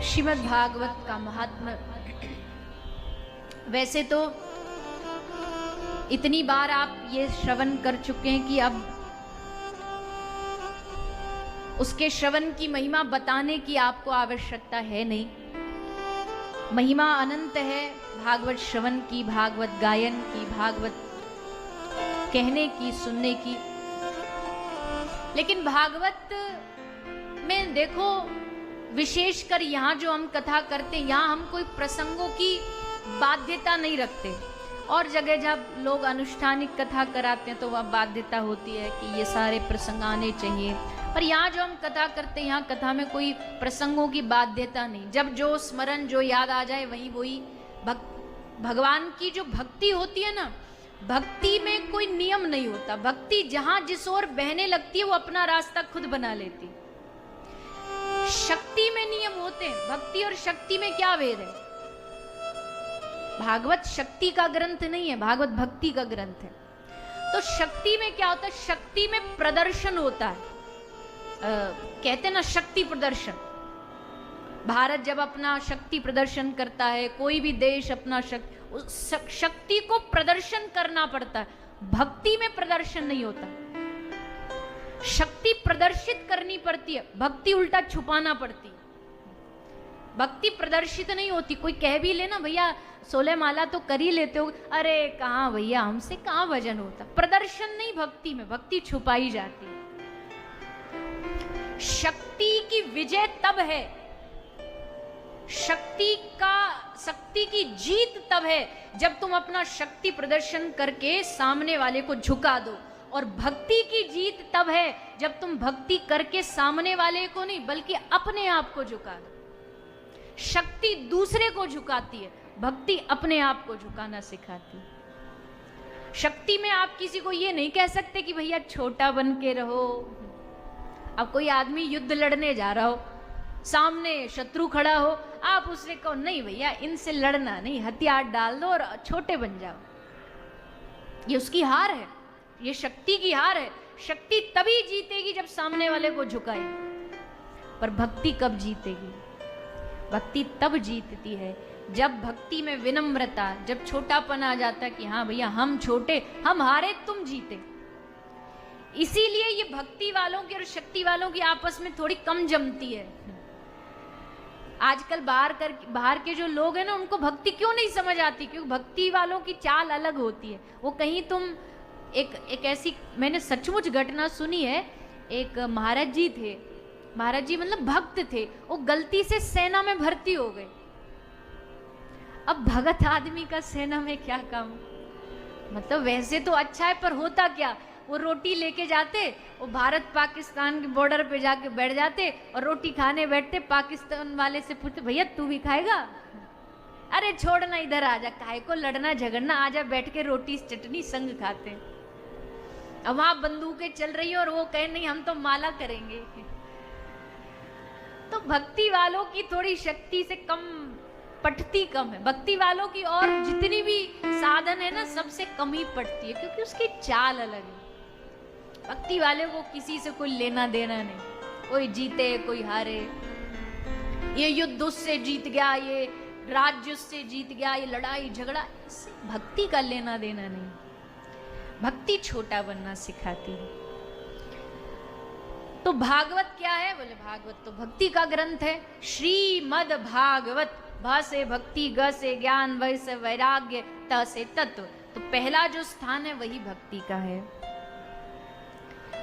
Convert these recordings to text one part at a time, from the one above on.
श्रीमद् भागवत का महात्म्य वैसे तो इतनी बार आप ये श्रवण कर चुके हैं कि अब उसके श्रवण की महिमा बताने की आपको आवश्यकता है नहीं। महिमा अनंत है भागवत श्रवण की, भागवत गायन की, भागवत कहने की, सुनने की। लेकिन भागवत में देखो, विशेषकर यहाँ जो हम कथा करते हैं, यहाँ हम कोई प्रसंगों की बाध्यता नहीं रखते। और जगह जब लोग अनुष्ठानिक कथा कराते हैं तो वह बाध्यता होती है कि ये सारे प्रसंग आने चाहिए। पर यहाँ जो हम कथा करते हैं, यहाँ कथा में कोई प्रसंगों की बाध्यता नहीं। जब जो स्मरण, जो याद आ जाए वही भगवान की जो भक्ति होती है ना, भक्ति में कोई नियम नहीं होता। भक्ति जहां जिस ओर बहने लगती है वो अपना रास्ता खुद बना लेती। शक्ति में नियम होते हैं, भक्ति और शक्ति में क्या भेद है? भागवत शक्ति का ग्रंथ नहीं है, भागवत भक्ति का ग्रंथ है। तो शक्ति में क्या होता है? शक्ति में प्रदर्शन होता है। कहते हैं ना शक्ति प्रदर्शन। भारत जब अपना शक्ति प्रदर्शन करता है, कोई भी देश अपना शक्ति को प्रदर्शन करना पड़ता है। भक्ति में प्रदर्शन नहीं होता। शक्ति प्रदर्शित करनी पड़ती है, भक्ति उल्टा छुपाना पड़ती है। भक्ति प्रदर्शित नहीं होती। कोई कह भी लेना भैया 16 माला तो कर ही लेते हो, अरे कहाँ भैया हमसे कहाँ भजन होता। प्रदर्शन नहीं भक्ति में, भक्ति छुपाई जाती है। शक्ति की विजय तब है, शक्ति की जीत तब है जब तुम अपना शक्ति प्रदर्शन करके सामने वाले को झुका दो। और भक्ति की जीत तब है जब तुम भक्ति करके सामने वाले को नहीं बल्कि अपने आप को झुका दो। शक्ति दूसरे को झुकाती है, भक्ति अपने आप को झुकाना सिखाती है। शक्ति में आप किसी को ये नहीं कह सकते कि भैया छोटा बन के रहो। अब कोई आदमी युद्ध लड़ने जा रहा हो, सामने शत्रु खड़ा हो, आप उससे कहो नहीं भैया इनसे लड़ना नहीं, हथियार डाल दो और छोटे बन जाओ। ये उसकी हार है, ये शक्ति की हार है। शक्ति तभी जीतेगी जब सामने वाले को झुकाए। पर भक्ति कब जीतेगी? भक्ति तब जीतती है जब भक्ति में विनम्रता, जब छोटापन आ जाता है कि हाँ भैया हम छोटे, हम हारे, तुम जीते। इसीलिए ये भक्ति वालों की और शक्ति वालों की आपस में थोड़ी कम जमती है। आजकल बाहर के जो लोग हैं ना, उनको भक्ति क्यों नहीं समझ आती? क्योंकि भक्ति वालों की चाल अलग होती है। वो कहीं तुम एक ऐसी मैंने सचमुच घटना सुनी है। एक महाराज जी थे, महाराज जी मतलब भक्त थे, वो गलती से सेना में भर्ती हो गए। अब भगत आदमी का सेना में क्या काम? मतलब वैसे तो अच्छा है, पर होता क्या, वो रोटी लेके जाते, वो भारत पाकिस्तान के बॉर्डर पे जाके बैठ जाते और रोटी खाने बैठते। पाकिस्तान वाले से पूछते भैया तू भी खाएगा? अरे छोड़ना, इधर आजा, काहे को लड़ना झगड़ना, आजा बैठ के रोटी चटनी संग खाते। अब वहां बंदूकें चल रही है और वो कहे नहीं हम तो माला करेंगे। तो भक्ति वालों की थोड़ी शक्ति से कम पटती कम है। भक्ति वालों की और जितनी भी साधन है ना, सबसे कम ही पटती है, क्योंकि उसकी चाल अलग है। भक्ति वाले को किसी से कोई लेना देना नहीं, कोई जीते कोई हारे, ये युद्ध उससे जीत गया, ये राज्य उससे जीत गया, ये लड़ाई झगड़ा, इससे भक्ति का लेना देना नहीं। भक्ति छोटा बनना सिखाती है। तो भागवत क्या है? बोले भागवत तो भक्ति का ग्रंथ है। श्रीमद् भागवत, भ से भक्ति, ग से ज्ञान, वै से वैराग्य, त से तत्व। तो पहला जो स्थान है वही भक्ति का है।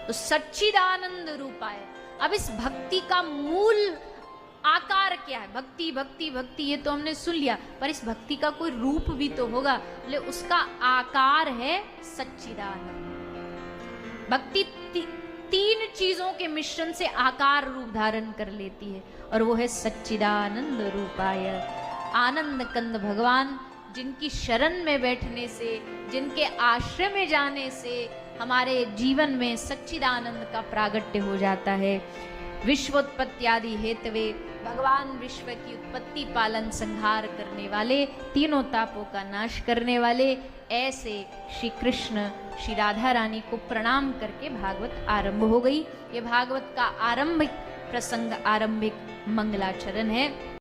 तो सच्चिदानंद रूपाय। अब इस भक्ति का मूल आकार क्या है? भक्ति भक्ति भक्ति ये तो हमने सुन लिया, पर इस भक्ति का कोई रूप भी तो होगा। बोले उसका आकार है सच्चिदानंद। भक्ति तीन चीजों के मिश्रण से आकार रूप धारण कर लेती है, और वो है सच्चिदानंद रूपाय। आनंद कंद भगवान, जिनकी शरण में बैठने से, जिनके आश्रय में जाने से हमारे जीवन में सच्चिदानंद का प्रागट्य हो जाता है। विश्वोत्पत्ति आदि हेतवे, भगवान विश्व की उत्पत्ति पालन संहार करने वाले, तीनों तापों का नाश करने वाले, ऐसे श्री कृष्ण श्री राधा रानी को प्रणाम करके भागवत आरंभ हो गई। ये भागवत का आरंभिक प्रसंग, आरंभिक मंगलाचरण है।